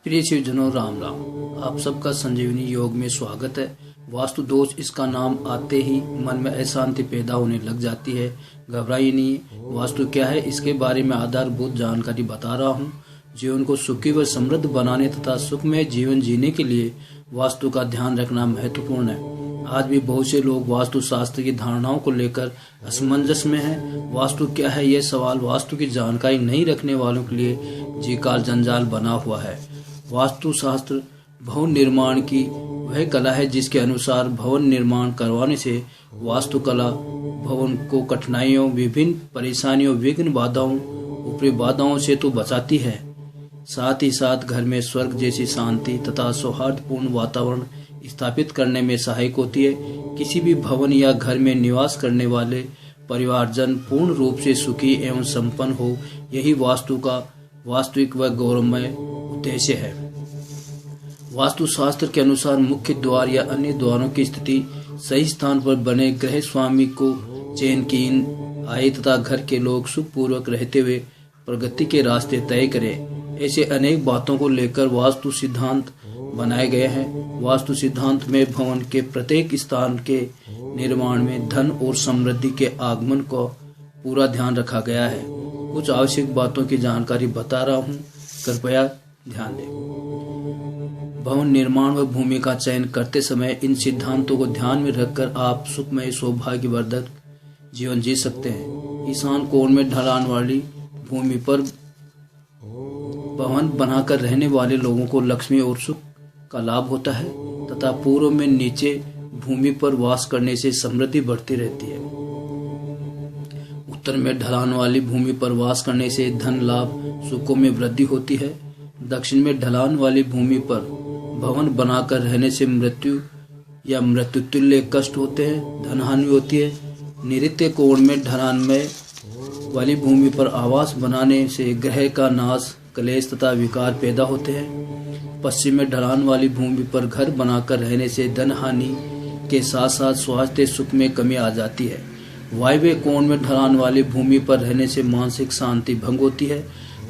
प्रिय शिवजनों, राम राम। आप सबका संजीवनी योग में स्वागत है। वास्तु दोष इसका नाम आते ही मन में अशांति पैदा होने लग जाती है। घबराइए नहीं। वास्तु क्या है, इसके बारे में आधारभूत जानकारी बता रहा हूँ। जीवन को सुखी व समृद्ध बनाने तथा सुखमय जीवन जीने के लिए वास्तु का ध्यान रखना महत्वपूर्ण है। आज भी बहुत से लोग वास्तु शास्त्र की धारणाओं को लेकर असमंजस में हैं। वास्तु क्या है, यह सवाल वास्तु की जानकारी नहीं रखने वालों के लिए जीकाल जंजाल बना हुआ है। वास्तु शास्त्र भवन निर्माण की वह कला है जिसके अनुसार भवन निर्माण करवाने से वास्तुकला भवन को कठिनाइयों, विभिन्न परेशानियों, विघ्न बाधाओं, ऊपरी बाधाओं से तो बचाती है, साथ ही साथ घर में स्वर्ग जैसी शांति तथा सौहार्दपूर्ण वातावरण स्थापित करने में सहायक होती है। किसी भी भवन या घर में निवास करने वाले परिवारजन पूर्ण रूप से सुखी एवं संपन्न हो, यही वास्तु का वास्तविक व गौरवमय उद्देश्य है। वास्तु शास्त्र के अनुसार मुख्य द्वार या अन्य द्वारों की स्थिति सही स्थान पर बने गृह स्वामी को चैन की आए तथा घर के लोग सुखपूर्वक रहते हुए प्रगति के रास्ते तय करें। ऐसे अनेक बातों को लेकर वास्तु सिद्धांत बनाए गए हैं। वास्तु सिद्धांत में भवन के प्रत्येक स्थान के निर्माण में धन और समृद्धि के आगमन को पूरा ध्यान रखा गया है। कुछ आवश्यक बातों की जानकारी बता रहा हूँ, कृपया ध्यान दें। भवन निर्माण व भूमि का चयन करते समय इन सिद्धांतों को ध्यान में रखकर आप सुखमय सौभाग्यवर्धक जीवन जी सकते हैं। ईशान कोण में ढलान वाली भूमि पर भवन बनाकर रहने वाले लोगों को लक्ष्मी और सुख का लाभ होता है तथा पूर्व में नीचे भूमि पर वास करने से समृद्धि बढ़ती रहती है। उत्तर में ढलान वाली भूमि पर वास करने से धन लाभ, सुखों में वृद्धि होती है। दक्षिण में ढलान वाली भूमि पर भवन बनाकर रहने से मृत्यु या मृत्युतुल्य कष्ट होते हैं, धन हानि होती है। नैऋत्य कोण में ढलान में वाली भूमि पर आवास बनाने से ग्रह का नाश, क्लेश तथा विकार पैदा होते हैं। पश्चिम में ढलान वाली भूमि पर घर बनाकर रहने से धन हानि के साथ साथ स्वास्थ्य सुख में कमी आ जाती है। वायव्य कोण में ढलान वाली भूमि पर रहने से मानसिक शांति भंग होती है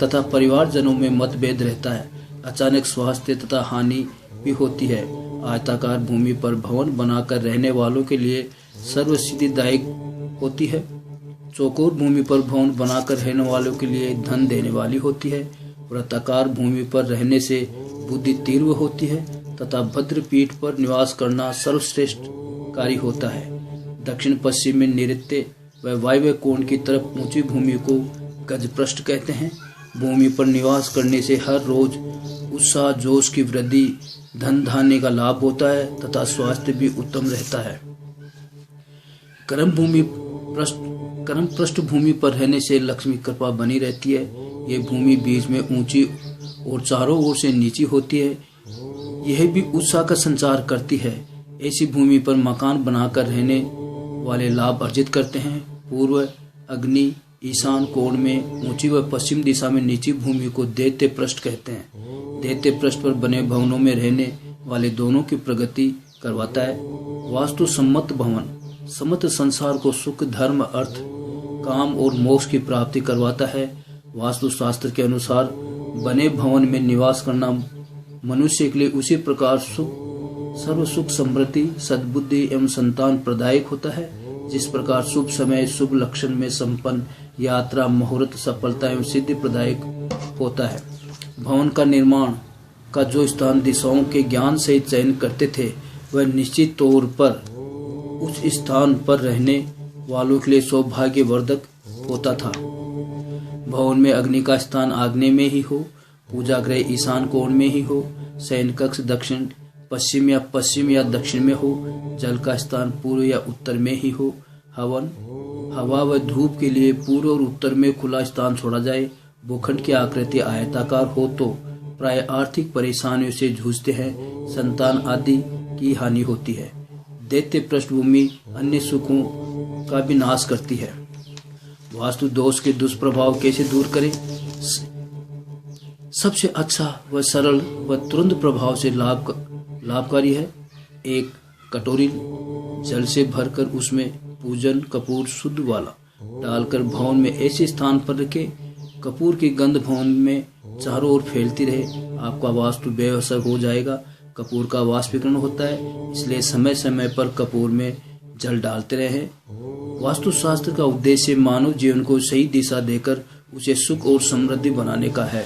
तथा परिवारजनों में मतभेद रहता है। अचानक स्वास्थ्य तथा हानि भी होती है। आयताकार भूमि पर भवन बनाकर रहने वालों के लिए सर्वसिद्धिदायक होती है। चौकोर भूमि पर भवन बनाकर रहने वालों के लिए धन देने वाली होती है। वृत्ताकार भूमि पर रहने से बुद्धि तीव्र होती है तथा भद्र पीठ पर निवास करना सर्वश्रेष्ठ कार्य होता है। दक्षिण पश्चिम में नैऋत्य व वायव्य कोण की तरफ ऊंची भूमि को गजपृष्ठ कहते हैं। भूमि पर निवास करने से हर रोज उत्साह, जोश की वृद्धि, धन धान्य का लाभ होता है तथा स्वास्थ्य भी उत्तम रहता है। कर्म पृष्ठभूमि पर रहने से लक्ष्मी कृपा बनी रहती है। ये भूमि बीच में ऊंची और चारों ओर से नीची होती है। यह भी उत्साह का संचार करती है। ऐसी भूमि पर मकान बनाकर रहने वाले लाभ अर्जित करते हैं। पूर्व, अग्नि, ईशान कोण में ऊंची व पश्चिम दिशा में नीची भूमि को दैत्य पृष्ठ कहते हैं। दैत्य पृष्ठ पर बने भवनों में रहने वाले दोनों की प्रगति करवाता है। वास्तु सम्मत भवन समस्त संसार को सुख, धर्म, अर्थ, काम और मोक्ष की प्राप्ति करवाता है। वास्तु शास्त्र के अनुसार बने भवन में निवास करना मनुष्य के लिए उसी प्रकार सर्व सुख, समृद्धि, सद्बुद्धि एवं संतान प्रदायक होता है जिस प्रकार शुभ समय, शुभ लक्षण में संपन्न यात्रा, मुहूर्त, सफलता एवं सिद्धि प्रदायक होता है। भवन का निर्माण का जो स्थान दिशाओं के ज्ञान से चयन करते थे वह निश्चित तौर पर उस स्थान पर रहने वालों के लिए सौभाग्यवर्धक होता था। भवन में अग्नि का स्थान आग्नेय में ही हो, पूजा गृह ईशान कोण में ही हो, शयन कक्ष दक्षिण पश्चिम या दक्षिण में हो, जल का स्थान पूर्व या उत्तर में ही हो। हवन, हवा व धूप के लिए पूर्व और उत्तर में खुला स्थान छोड़ा जाए। भूखंड की आकृति आयताकार हो तो प्राय आर्थिक परेशानियों से जूझते हैं, संतान आदि की हानि होती है। दैत्य पृष्ठभूमि अन्य सुखों का भी नाश करती है। वास्तु दोष के दुष्प्रभाव कैसे दूर करें? सबसे अच्छा व सरल व तुरंत प्रभाव से लाभकारी है। एक कटोरी जल से भरकर उसमें पूजन कपूर शुद्ध वाला डालकर भवन में ऐसे स्थान पर रखें। कपूर की गंध भवन में चारों ओर फैलती रहे, आपका वास्तु बेअसर हो जाएगा। कपूर का वाष्पीकरण होता है, इसलिए समय समय पर कपूर में जल डालते रहें। वास्तुशास्त्र का उद्देश्य मानव जीवन को सही दिशा देकर उसे सुख और समृद्धि बनाने का है।